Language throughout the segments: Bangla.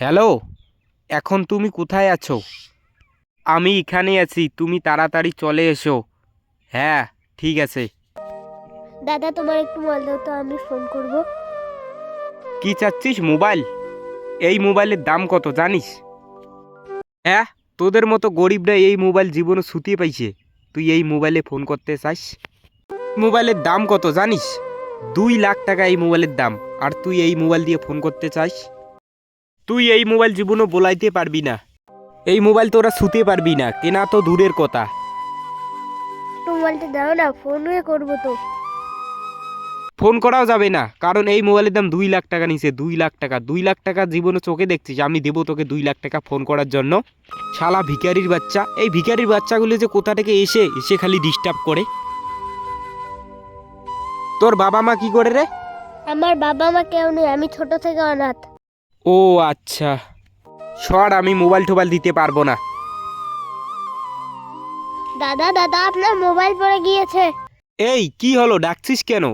হ্যালো, এখন তুমি কোথায় আছো? আমি এখানে আছি, তুমি তাড়াতাড়ি চলে এসো। হ্যাঁ, ঠিক আছে। দাদা তোমার একটু বল দাও তো, আমি ফোন করব। কি চাচ্ছিস? মোবাইল? এই মোবাইলের দাম কত জানিস? হ্যাঁ, তোদের মতো গরিবরা এই মোবাইল জীবনে ছুটিয়ে পাইছে, তুই এই মোবাইলে ফোন করতে চাস? মোবাইলের দাম কত জানিস? 2 লাখ টাকা এই মোবাইলের দাম। আর তুই এই মোবাইল দিয়ে ফোন করতে চাস? তুই এই মোবাইল জীবনে বলাইতে পারবি না। এই মোবাইল তোরা ছুতে পারবি না, কেনা তো দূরের কথা। একটু মোবাইলটা দাও না, ফোনে করবো তো। ফোন করাও যাবে না, কারণ এই মোবাইলের দাম 2 লাখ টাকা নিচে। 2 লাখ টাকা, 2 লাখ টাকা জীবনে চোখে দেখছিস? আমি দেবো তোকে 2 লাখ টাকা ফোন করার জন্য? শালা ভিখারির বাচ্চা! এই ভিখারির বাচ্চাগুলো যে কোথা থেকে এসে এসে খালি ডিস্টার্ব করে। তোর বাবা মা কি করে রে? আমার বাবা মা কেউ নেই, আমি ছোট থেকে অনাথ। ও আচ্ছা, সর, আমি মোবাইল টোবাইল দিতে পারবো না। দাদা দাদা আপনার মোবাইল পড়ে গিয়েছে। এই কি হলো, ডাকছিস কেন?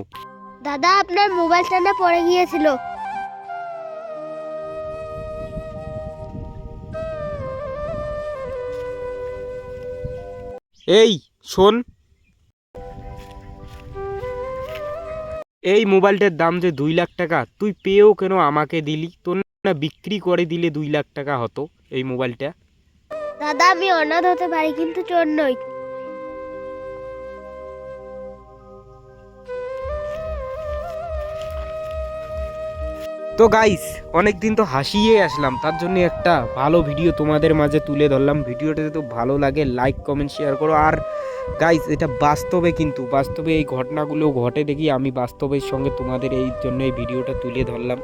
দাদা আপনার মোবাইলটা না পড়ে গিয়েছিল। এই শোন, এই মোবাইলটার দাম যে 2 লাখ টাকা, তুই পেয়েও কেন আমাকে দিলি? তোর না বিক্রি করে দিলে 2 লাখ টাকা হতো এই মোবাইলটা। দাদা আমি অনাথ হতে পারি কিন্তু চোর নই। তো গাইস, অনেক দিন তো হাসিয়ে আসলাম, তার জন্য একটা ভালো ভিডিও তোমাদের মাঝে তুলে ধরলাম। ভিডিওটা যদি ভালো লাগে লাইক কমেন্ট শেয়ার করো। আর গাইস, এটা বাস্তবে, কিন্তু বাস্তবে এই ঘটনাগুলো ঘটে দেখি আমি বাস্তবের সঙ্গে তোমাদের এই জন্য এই ভিডিওটা তুলে ধরলাম।